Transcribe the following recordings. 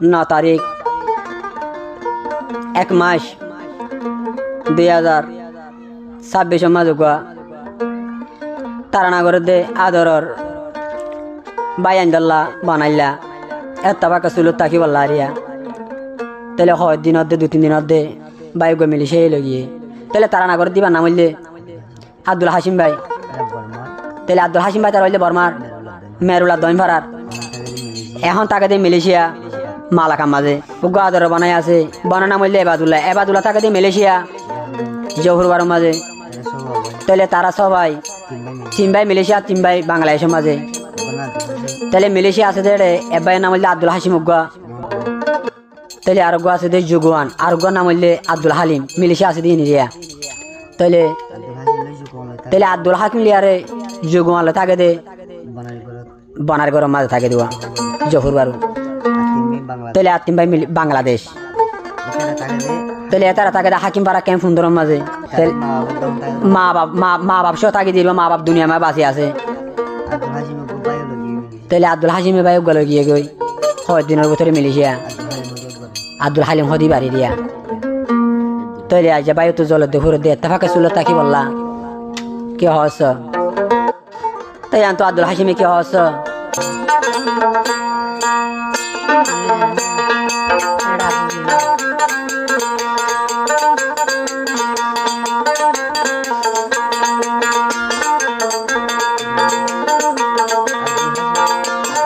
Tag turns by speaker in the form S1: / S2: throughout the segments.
S1: 9 তারিখ 1 মাস 2026 মাজুকা তারানগরের দে আদরর বাইয়ান্দল্লা বানাইলা এত বাকা চুলত তাকি বললা আরিয়া তাহলে হয় দিনত দে 2-3 দিনত দে বাইক মিলি সেই লগিয়ে তাহলে তারানগর দিবা নাম হইলে আব্দুল হাসিম ভাই তাহলে আব্দুল হাসিম ভাই তার হইলে বর্মার মেরুলা দইনভারার এখন তাকে দিয়ে মালয়েশিয়া মালাকাম মাঝে উগ্র আদর বানাই আছে বানানা মূল্য এবাদুল্লাহ তাকে দিয়ে মালয়েশিয়া জহুর বারো মাঝে তাহলে তারা সবাই 3 ভাই মালয়েশিয়া 3 ভাই বাংলাদেশের মাঝে তাহলে মালয়েশিয়া আছে দে এবাই নাম হইলে আব্দুল হাসিম উগ্র তাহলে আরোগ্য আছে দে জুগুয়ান আরোগ্য নাম হইলে আব্দুল হালিম মালয়েশিয়া আছে দিয়ে নিরিয়া তাহলে আব্দুল হাকিম লিয়ারে জুগুয়ান থাকে দে বনার গরম মাঝে থাকে দেওয়া জহুর বারু তাহলে 3 ভাই বাংলাদেশ তাহলে তারা থাকে হাকিম পাড়া ক্যাম্প সুন্দরম মাঝে মা বাপ সহ থাকে দিব মা বাপ দুনিয়া মা বাঁচি আছে তাহলে আব্দুল হাসিমে ভাই গেল গিয়ে গই হয় দিনের ভিতরে মিলিশিয়া আব্দুল হালিম হদি বাড়ি দিয়া তাহলে আজ ভাই তো জল দেখুর দে ফাঁকা চুল তাকি বললা কি হস তাই তো আব্দুল হাসিমে কি হস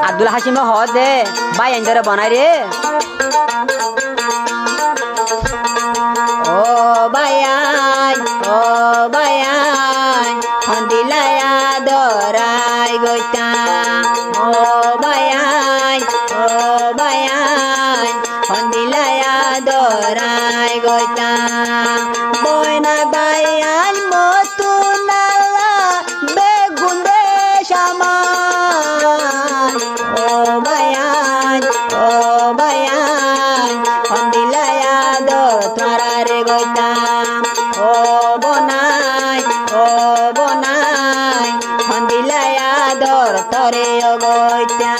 S1: আব্দুল হাসিমে হ দে ভাই এন্দরে বানাই রে ও ভাইয়াই হন্দিলায়া দরাই গইতা ও ভাইয়াই হন্দিলায়া দরাই গইতা বয়না ভাইয়ান মতুনালা বেগুন দে সামান ও ভাইয়ান হন্দিলায়া দর তারারে গইতা ও বনাই হন্দিলায়া দর তরে গইতা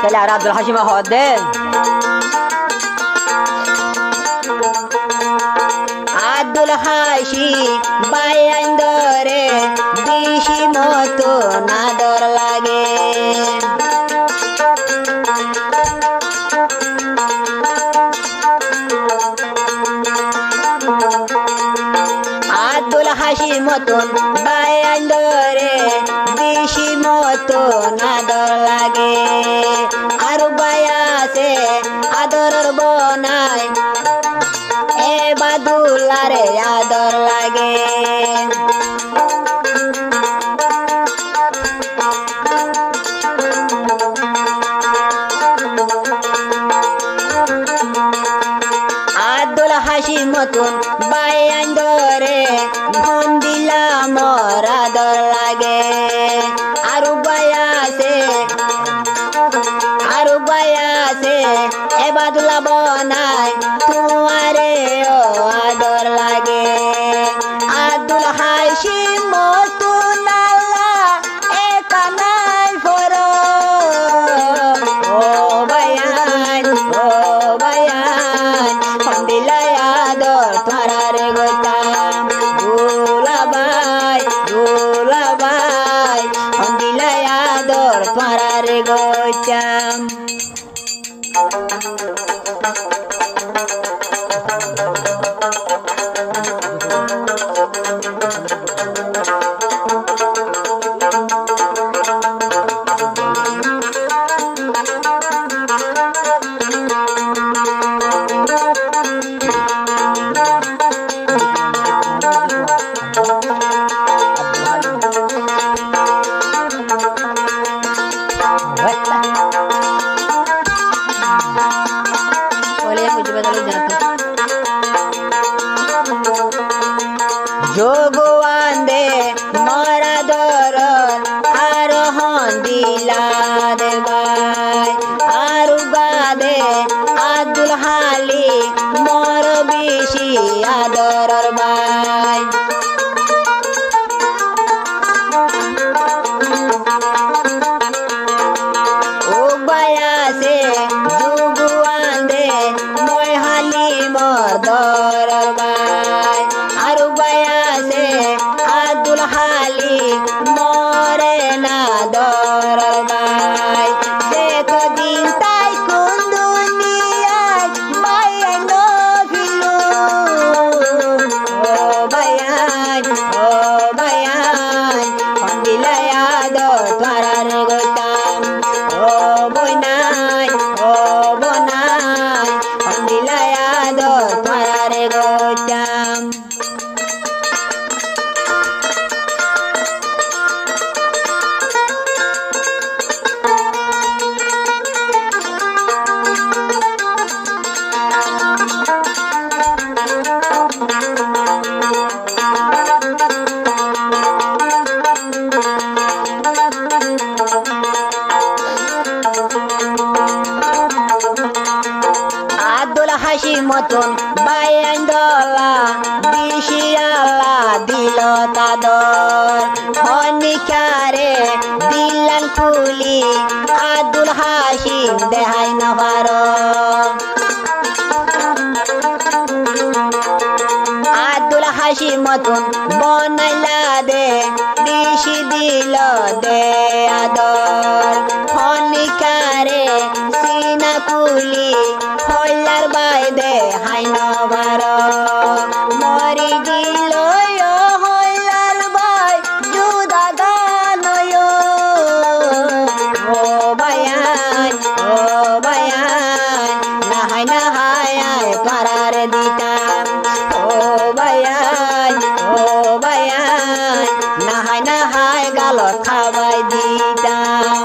S1: তাহলে আর আব্দুল হাসিমা হদ দে আব্দুল হাসি বাইন ধরে বেশি মতো নাদর লাগে আব্দুল হাসির মতন বাইন ধরে বেশি মতো নাদর লাগে আরো বায়া আছে আদরের বনাই এ বাদুলারে আদর লাগে আব্দুল হাসির মতন বাইন ধরে ঘন দিলা মর আদর লাগে আরো বায়া আছে এবাদুল্লাহ বনাই তোমারে ও আদর লাগে আব্দুল হাসিম মতুনাল্লা একানাই ফর ও বায়ান হন্দিলাই আদর তারারে গইতাম দুলাবাই হন্দিলাই আদর তারারে গইতাম
S2: দিতাম। আব্দুল হাসির মতন বাইন দলা দিশিয়ালা দিল তাদর খনিকারে দিলান খুলি আব্দুল হাসিম দেহাই না পারো। আব্দুল হাসির মতন বনাইলা দে দিশি দিল দে আদর খনিকারে সিনা কুলি হল্লার বাইদে হাই নবার মরি দিল হল্লার বাই জুদা গানয় ও বায়ান না হাই পারার দিতাম ও বায়ান না হাই গাল খাওয়াই দিতাম।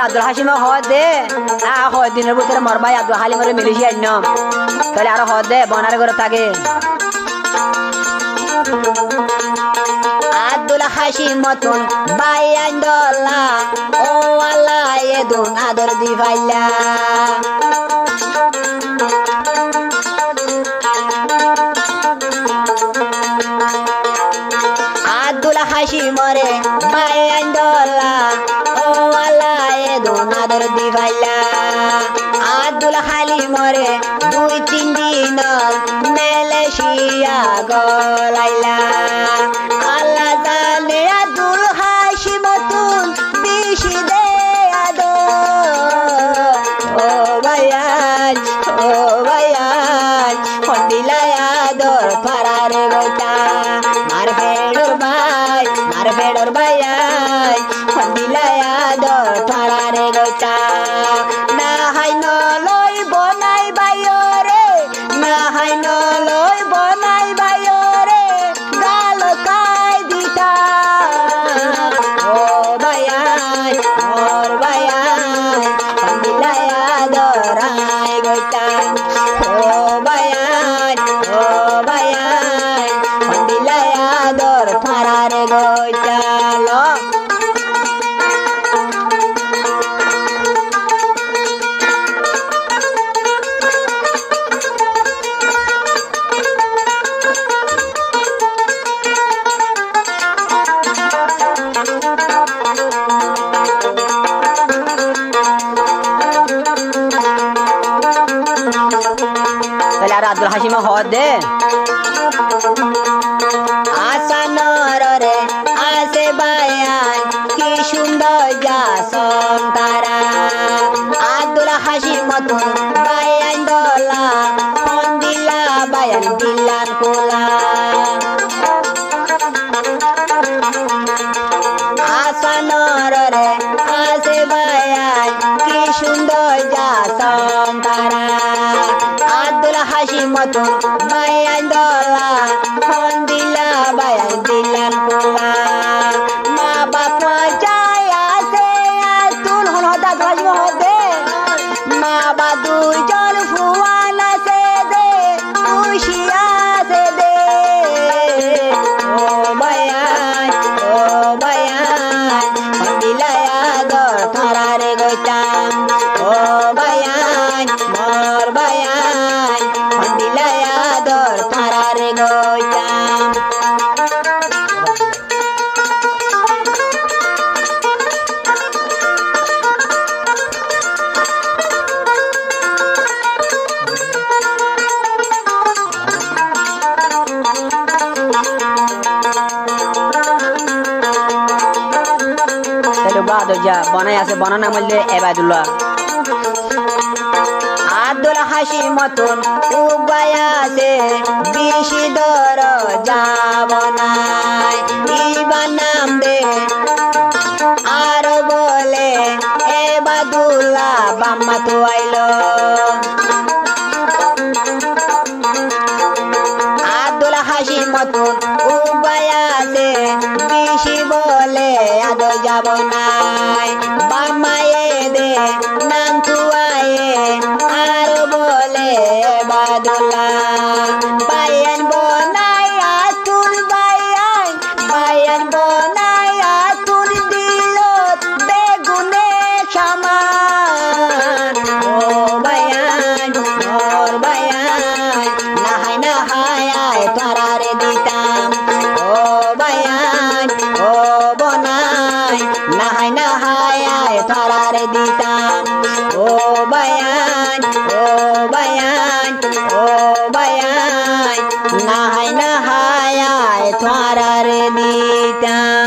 S1: আব্দুল হাসিম হদ দে দিনের ভিতরে মর ভাই আব্দুল হালিমের মিলিশিয়া আইন তাহলে আরো হদ দে বনার ঘরে থাকে।
S2: আব্দুল হাসিম মতন বাইন দলা ও আল্লাহ এদুন আদর দিবাইলা। আব্দুল হাসিমরে বাইন দলা ও আল্লাহ এদুন আদর দিবাইলা। আব্দুল হালিমরে 2-3 দিন মেলেশিয়া গলাইলা। আল্লাহ জানে আব্দুল হাসিম তুন দিশি দে আদর ও বায়ান হন্দিলাই আদর পারার গোটা মার ফেডর বায়ান হন্দিলাই আদর পারার গোটা না হাই নলই বনাই বাইরে না হাই নলই বনাই বাইরে গাল কাই দিতা ও বায়ান হন্দিলাই আদর আই গোটা ও বায়ান হন্দিলাই আদর পারার গোটা ল।
S1: তাহলে আর আব্দুল হাসিম হদ দে
S2: আসানরে আসে বায়ান কি সুন্দর যাসন তারা। আব্দুল হাসির মতন বায়ান দলা ফোন দিলা বায়ান দিলান কোলা। আসানরে আসে বায়ান কি সুন্দর যাসন তারা। আব্দুল হাসির মতন বায়ান দলা ফোন দিলা বায়ান দিলান কোলা। মা বাপ যায় আসে তুল হন হদা গজব হদে মা বা দুইজন ফুয়ান আছে দে খুশি আছে দে ও বায়ান হন্দিলাই আদর পারার গোটা ও বায়ান হন্দিলাই আদর পারার গোটা।
S1: তাহলে বাহাদুর যা বনাই আছে বনা নাম হইলে এবাদুল্লাহ।
S2: আব্দুল হাসিম মতন উপায় আছে বেশি দর যাব নাই ইবার নাম দে আর বলে এবাদুল্লাহ বাম্মা তো আইলো আব্দুল হাসিম মতন উপায় আছে বেশি বলে আদ যাব নাই বাম্মায়ে দে নাম তুয়ায়ে আর বলে বাদুল্লাহ বায়ান বনায়া তুল বায়ান বায়ান বনায়া তুল দিলত বেগুনে সমান ও বায়ান ওর বায়ান নাহাই নাহাই আয় তারারে দিতাম ও বায়ান ও বনাই নাহাই নাহাই আয় তারারে দিতাম ও বায়ান ও বায়ান ও বায়ান নাহাই নাহাই আয় তারারে দিতাম।